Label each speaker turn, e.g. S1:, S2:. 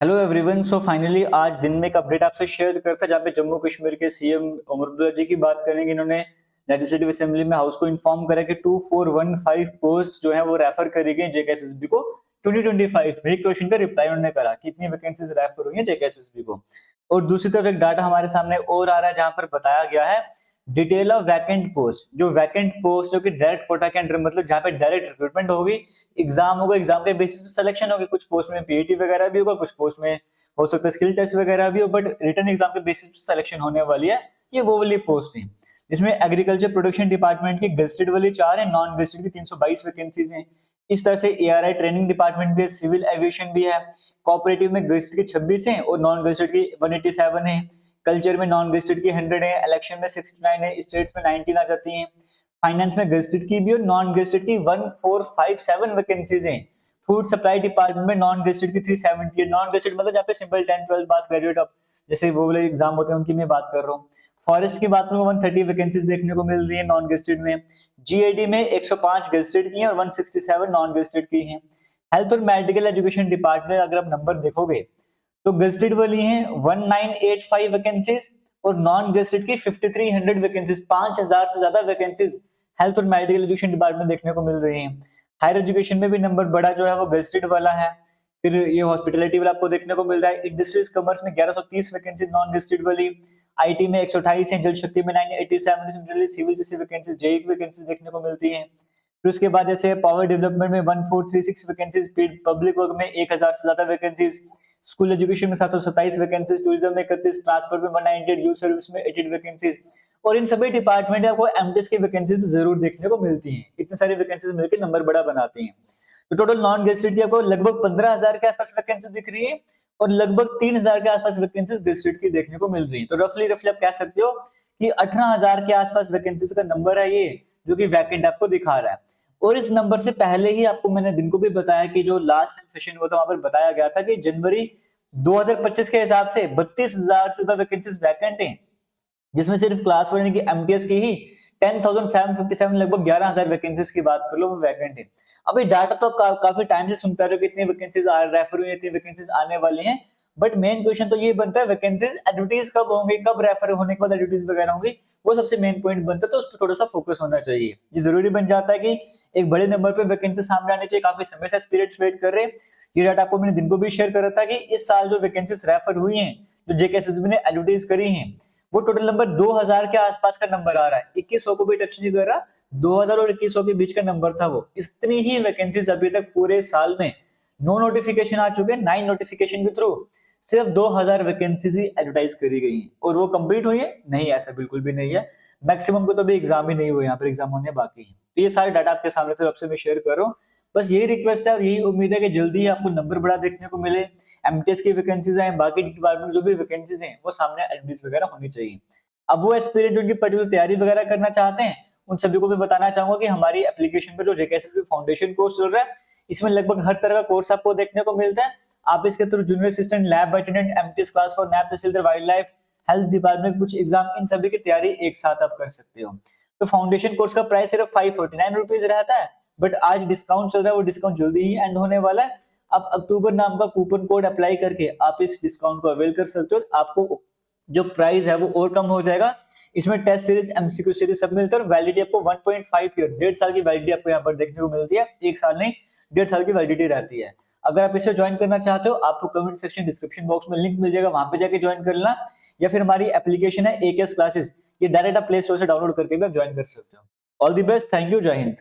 S1: Hello everyone. So finally आज दिन में एक अपडेट आपसे शेयर करता जहाँ पे जम्मू कश्मीर के सीएम उमर अब्दुल्ला जी की बात करेंगे। इन्होंने लेजिस्लेटिव असेंबली में हाउस को इन्फॉर्म करा कि 2415 पोस्ट जो है वो रेफर करी गई जेकेएसएसबी को 2025 में। एक क्वेश्चन का रिप्लाई उन्होंने करा कितनी वैकेंसीज रेफर हुई है जेकेएसएसबी को। और दूसरी तरफ एक डाटा हमारे सामने और आ रहा है जहां पर बताया गया है डिटेल ऑफ वैकेंट पोस्ट। जो वैकेंट पोस्ट जो कि डायरेक्ट कोटा के अंडर मतलब जहां पे डायरेक्ट रिक्रूटमेंट होगी, एग्जाम होगा, एग्जाम के बेसिस पे सिलेक्शन होगी। कुछ पोस्ट में पीईटी वगैरह भी होगा, कुछ पोस्ट में हो सकता है स्किल टेस्ट वगैरह भी हो, बट रिटर्न एग्जाम के बेसिस पे सिलेक्शन होने वाली है। ये वो वाली पोस्ट है जिसमें एग्रीकल्चर प्रोडक्शन डिपार्टमेंट की गेस्टेड वाली 4 है, नॉन गेस्टेड की 322 वैकेंसीज हैं। इस तरह से एआरआई ट्रेनिंग डिपार्टमेंट भी है, सिविल एविएशन भी है, कोऑपरेटिव में गेस्टेड की 26 है और नॉन गेस्टेड की 187 है। कल्चर में नॉन गेस्टेड की 100 है, इलेक्शन में 69 है, स्टेट्स में 19 आ जाती हैं। फाइनेंस में गेस्टेड की भी और नॉन गेस्टेड की 1457 वैकेंसीज हैं। फूड सप्लाई डिपार्टमेंट में नॉन गेस्टेड की 370 है। नॉन गेस्टेड मतलब जहाँ पे सिंपल 10 12 पास ग्रेजुएट अब जैसे वो वाले एग्जाम होते हैं उनकी मैं बात कर रहा हूँ। फॉरेस्ट की बात करूँ 130 वैकेंसीज देखने को मिल रही है नॉन गेस्टेड में। जीएडी में 105 गेस्टेड की हैं और 167 नॉन गेस्टेड की हैं। हेल्थ और मेडिकल एजुकेशन डिपार्टमेंट अगर आप नंबर देखोगे तो गेस्टेड वाली हैं 1985 वैकेंसीज और नॉन गेस्टेड की 5300 वैकेंसीज। 5000 से ज्यादा वैकेंसीज हेल्थ और मेडिकल एजुकेशन डिपार्टमेंट देखने को मिल रही हैं। हायर एजुकेशन में भी नंबर बड़ा जो है वो गेस्टेड वाला है। फिर ये हॉस्पिटैलिटी वाला आपको देखने को मिल रहा है। इंडस्ट्रीज कॉमर्स में 1130 वैकेंसी नॉन गेस्टेड वाली। आईटी में 128 है, जल शक्ति में 987, सिमिलरली सिविल जैसी वैकेंसीज जेई की वैकेंसीज देखने को मिलती हैं। फिर उसके बाद जैसे पावर डेवलपमेंट में 1436 वैकेंसीज, पब्लिक वर्क में 1000 से ज्यादा वैकेंसीज, स्कूल एजुकेशन में 727 वैकेंसीज, टूरिज्म में 31, ट्रांसपोर्ट में 198, यूथ सर्विस में 88 वैकेंसीज। और इन सभी डिपार्टमेंट में आपको एमटीएस की वैकेंसीज भी जरूर देखने को मिलती हैं। इतनी सारी वैकेंसीज मिलकर नंबर बड़ा बनाती हैं। तो टोटल नॉन गेस्टेड की आपको लगभग 15000 के आसपास वैकेंसी दिख रही है और लगभग 3000 के आसपास वैकेंसीज गेस्टेड की देखने को मिल रही है। तो रफली रफली आप कह सकते हो कि 18000 के आसपास वैकेंसीज का नंबर है ये जो कि वैकेंट आपको दिखा रहा है। और इस नंबर से पहले ही आपको मैंने दिन को भी बताया कि जो लास्ट टाइम सेशन हुआ था वहां पर बताया गया था कि जनवरी 2025 के हिसाब से 32,000 से ज्यादा वैकेंसीज वैकेंट हैं, जिसमें सिर्फ क्लास 4 यानी कि एमटीएस की ही 10,757 लगभग 11,000 वैकेंसीज की बात कर लो वो वैकेंट है। अभी डाटा तो आप काफी टाइम से सुनता रहे हो कि इतनी वैकेंसीज रेफर हुई, इतनी वैकेंसीज आने वाली हैं, बट मेन क्वेश्चन तो ये बनता है वैकेंसीज एडवर्टीज कब होंगी, कब रेफर होने के बाद एडवर्टीज वगैरह होंगी, वो सबसे मेन पॉइंट बनता है। तो उस पर थोड़ा सा फोकस होना चाहिए। ये जरूरी बन जाता है कि एक बड़े नंबर पे वैकेंसी सामने आनी चाहिए। काफी समय से एस्पिरेंट्स वेट कर रहे हैं। ये डाटा आपको मैंने दिन को भी शेयर करा था कि इस साल जो वैकेंसीज रेफर हुई हैं, जो जेकेएसएसबी ने एडवर्टीज करी हैं, वो टोटल नंबर 2000 के आसपास का नंबर आ रहा है। 2100 को भी टच नहीं कर रहा, 2000 और 2100 के बीच का नंबर था वो। इतनी ही वैकेंसीज अभी तक पूरे साल में नो नोटिफिकेशन आ चुके हैं, 9 नोटिफिकेशन के थ्रू सिर्फ 2000 वैकेंसीज ही एडवर्टाइज करी गई हैं। और वो कंप्लीट हुई है? नहीं, ऐसा बिल्कुल भी नहीं है। मैक्सिमम को तो अभी एग्जाम ही नहीं हुए, यहाँ पर एग्जाम होने बाकी है। तो ये सारे डाटा आपके सामने थे, आपसे मैं शेयर कर रहा हूँ। बस यही रिक्वेस्ट है और यही उम्मीद है कि जल्दी ही आपको नंबर बड़ा देखने को मिले, एमटीएस की वैकेंसीज आए, बाकी डिपार्टमेंट जो भी वैकेंसीज हैं वो सामने एडवर्टाइज वगैरह होनी चाहिए। अब वो एस्पिरेंट जो उनकी पर्टिकुलर तैयारी वगैरह करना चाहते हैं उन सभी को भी बताना चाहूंगा कि हमारी एप्लीकेशन पर जो जेकेएसएसबी फाउंडेशन कोर्स चल रहा है, इसमें लगभग हर तरह का कोर्स आपको देखने को मिलता है। आप इसके through junior assistant, lab attendant, MTS class for नैब तहसीलदार, वाइल्ड लाइफ, हेल्थ डिपार्टमेंट कुछ एग्जाम, इन सभी की तैयारी एक साथ आप कर सकते हो। तो फाउंडेशन कोर्स का प्राइस सिर्फ 549 रुपीज रहता है, बट आज डिस्काउंट चल रहा है, वो डिस्काउंट जल्दी ही एंड होने वाला है। आप अक्टूबर नाम का कूपन कोड अप्लाई करके आप इस डिस्काउंट को अवेल कर सकते हो। आपको जो प्राइस है वो और कम हो जाएगा। इसमें टेस्ट सीरीज, एमसीक्यू सीरीज सब मिलता है और वैलिडिटी आपको 1.5 ईयर, 1.5 साल की वैलिडिटी आपको यहाँ पर देखने को मिलती है। 1 साल नहीं, 1.5 साल की वैलिडिटी रहती है। अगर आप इसे ज्वाइन करना चाहते हो, आपको कमेंट सेक्शन डिस्क्रिप्शन बॉक्स में लिंक मिल जाएगा, वहां पे जाके ज्वाइन कर लेना। या फिर हमारी एप्लीकेशन है एकेएस क्लासेस, ये डायरेक्ट आप प्ले स्टोर से डाउनलोड करके भी आप ज्वाइन कर सकते हो। All the best, thank you, जय हिंद।